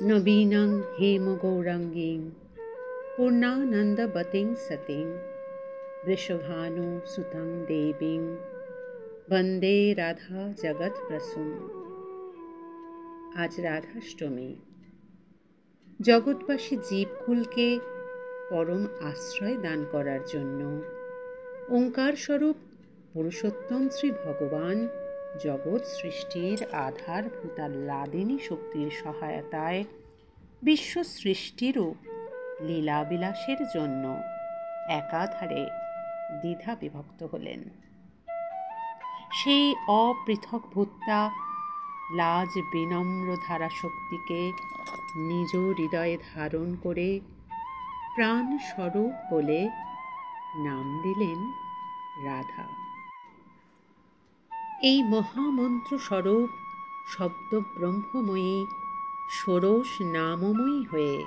নবীনং হেমগৌরাঙ্গীং পূর্ণানন্দবতীং সতীং বৃষভানুসুতং দেবীং বন্দে রাধা জগৎপ্রসূং। আজ রাধাষ্টমী। জগৎবাসী জীবকুলকে পরম আশ্রয় দান করার জন্য ওঙ্কার স্বরূপ পুরুষোত্তম শ্রী ভগবান জগৎ সৃষ্টির আধারভূতা লাদিনী শক্তির সহায়তায় বিশ্ব সৃষ্টিরও লীলাবিলাসের জন্য একাধারে দ্বিধা বিভক্ত হলেন। সেই অপৃথকভূতা লাজ বিনম্র ধারা শক্তিকে নিজ হৃদয়ে ধারণ করে প্রাণস্বরূপ বলে নাম দিলেন রাধা। এই মহামন্ত্র স্বরূপ শব্দ ব্রহ্মময়ী ষোড়শ নামময়ী হয়ে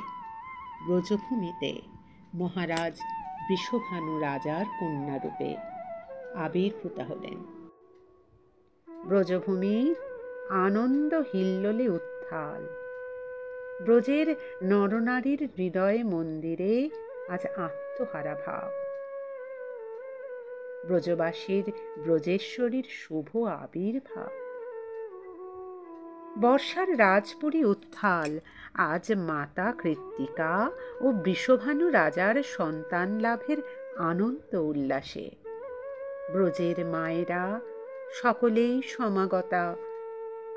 ব্রজভূমিতে মহারাজ বৃষভানু রাজার কন্যারূপে আবির্ভূতা হলেন। ব্রজভূমি আনন্দ হিল্লোলে উত্থাল। ব্রজের নরনারীর হৃদয় মন্দিরে আজ আত্মহারা ভাব। ব্রজবাসীর ব্রজেশ্বরীর শুভ আবির্ভাব। বর্ষার রাজপুরী উত্থাল আজ মাতা কৃত্তিকা ও বৃষভানু রাজার সন্তান লাভের আনন্দ উল্লাসে। ব্রজের মায়েরা সকলেই সমাগতা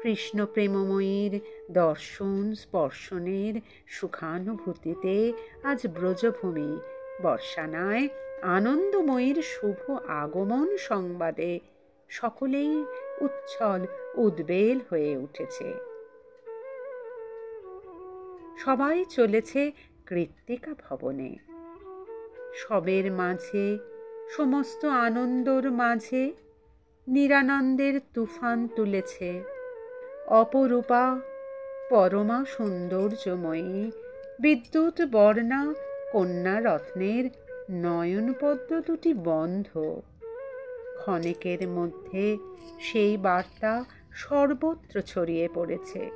কৃষ্ণ প্রেমময়ীর দর্শন স্পর্শনের সুখানুভূতিতে আজ ব্রজভূমি বর্ষানায় আনন্দময়ীর শুভ আগমন সংবাদে সকলেই উচ্ছল উদ্বেল হয়ে উঠেছে। সবাই চলেছে কৃত্তিকা ভবনে। সবের মাঝে, সমস্ত আনন্দর মাঝে নিরানন্দের তুফান তুলেছে অপরূপা পরমা সৌন্দর্যময়ী বিদ্যুৎ বর্ণা কন্যা রত্নের নয়নপদ্ম দুটি বন্ধ। ক্ষণেকের মধ্যে সেই বার্তা সর্বত্র ছড়িয়ে পড়েছে।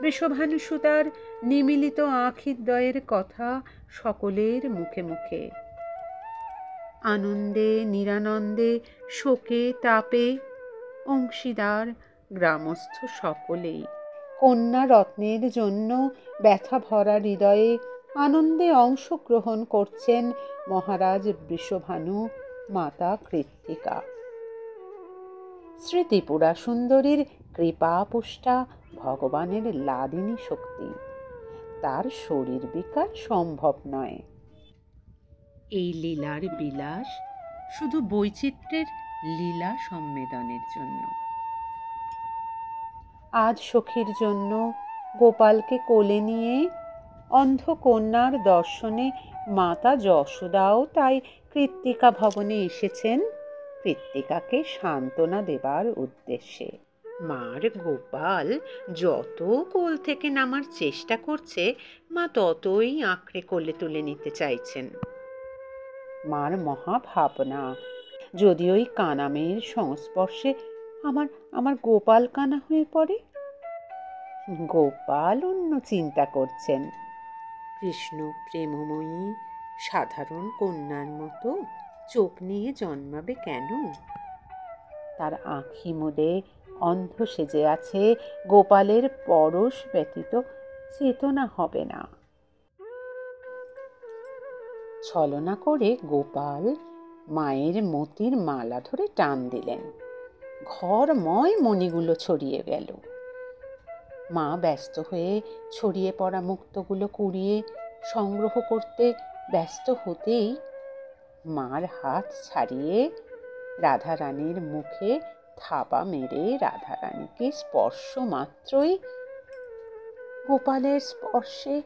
বৃষভানুসুতার নিমীলিত আঁখিদ্বয়ের কথা সকলের মুখে মুখে। আনন্দে নিরানন্দে শোকে তাপে অংশীদার গ্রামস্থ সকলেই। কন্যা রত্নের জন্য ব্যথা ভরা হৃদয়ে আনন্দে অংশগ্রহণ করছেন মহারাজ বৃষভানু, মাতা কৃত্তিকা। শ্রী ত্রিপুরা সুন্দরীর কৃপাপুষ্টা ভগবানের লাদিনী শক্তি, তার শরীর বিকার সম্ভব নয়। এই লীলার বিলাস শুধু বৈচিত্র্যের লীলা সম্মেদনের জন্য। আজ সখীর জন্য গোপালকে কোলে নিয়ে অন্ধ কন্যার দর্শনে মাতা যশোদাও তাই কৃত্তিকা ভবনে এসেছেন কৃত্তিকাকে সান্ত্বনা দেবার উদ্দেশ্যে। মার গোপাল যত কোল থেকে নামার চেষ্টা করছে, মা ততই আঁকড়ে কোলে তুলে নিতে চাইছেন। মার মহাভাবনা, যদি ওই কানামের সংস্পর্শে আমার গোপাল কানা হয়ে পড়ে। গোপাল অন্য চিন্তা করছেন। কৃষ্ণ প্রেমময়ী সাধারণ কন্যার মতো চোখ নিয়ে জন্মাবে কেন? তার আঁখি মুদে অন্ধ সেজে আছে গোপালের পরশ ব্যতীত চেতনা হবে না। ছলনা করে গোপাল মায়ের মতির মালা ধরে টান দিলেন। ঘরময় মণিগুলো ছড়িয়ে গেল। মা ব্যস্ত হয়ে ছড়িয়ে পড়া মুক্তগুলো কুড়িয়ে সংগ্রহ করতে ব্যস্ত হতেই মার হাত ছাড়িয়ে রাধারানীর মুখে থাপা মেরে রাধারানীকে স্পর্শ মাত্রই গোপালের স্পর্শে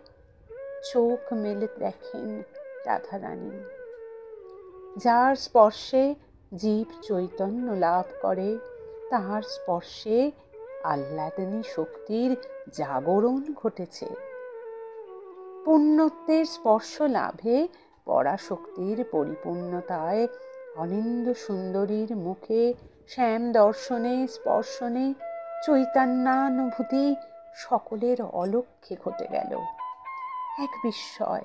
চোখ মেলে দেখেন রাধারানী। যার স্পর্শে জীব চৈতন্য লাভ করে, তাহার স্পর্শে আহ্লাদিনী শক্তির জাগরণ ঘটেছে। পুণ্যত্বের স্পর্শ লাভে পরাশক্তির পরিপূর্ণতায় অনিন্দ সুন্দরীর মুখে শ্যাম দর্শনে স্পর্শনে চৈতন্যানুভূতি সকলের অলক্ষ্যে ঘটে গেল। এক বিস্ময়!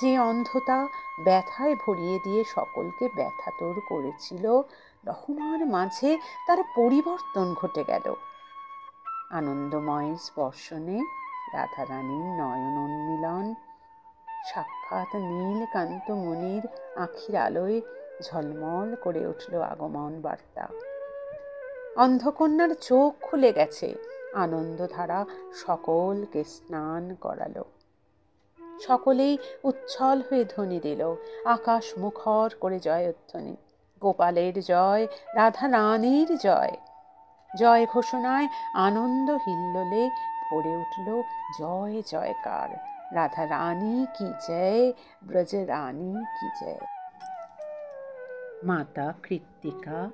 যে অন্ধতা ব্যথায় ভরিয়ে দিয়ে সকলকে ব্যথাতর করেছিল, রহমার মাঝে তার পরিবর্তন ঘটে গেল। আনন্দময় স্পর্শনে রাধারানীর নয়ন উন্মিলন, সাক্ষাৎ নীলকান্ত মুনির আখির আলোয় ঝলমল করে উঠল আগমন বার্তা। অন্ধকন্যার চোখ খুলে গেছে, আনন্দধারা সকলকে স্নান করালো। সকলেই উচ্ছল হয়ে ধ্বনি দিল, আকাশ মুখর করে জয়ধ্বনি। গোপালের জয়, রাধা রানীর জয়। জয় ঘোষণায় আনন্দ হিল্লোলে ভরে উঠল জয় জয়কার। রাধা রানী কি জয়, ব্রজ রানী কি জয়। মাতা কৃত্তিকা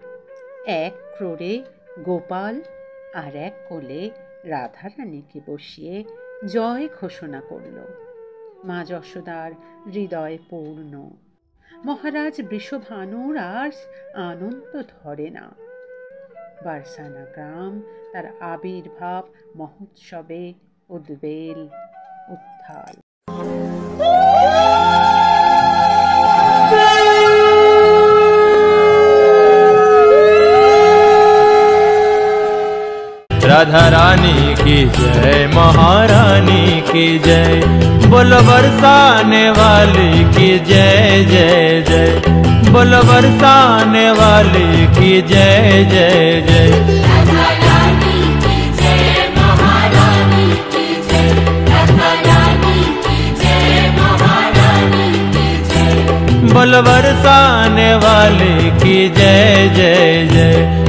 এক ক্রোড়ে গোপাল আর এক কোলে রাধা রানীকে বসিয়ে জয় ঘোষণা করল। মা যশোদার হৃদয় পূর্ণ। মহারাজ বৃষভানুর আর আনন্দ ধরে না। বারসানা গ্রাম তার আবির্ভাব মহোৎসবে উদ্বেল উত্থাল। राधा रानी की जय, महारानी की जय, बोलो बरसाने वाली की जय जय जय, बोलो बरसाने वाली की जय जय जय। राधा रानी की जय, महारानी की जय, राधा रानी की जय, महारानी की जय, बोलो बरसाने वाली की जय जय जय।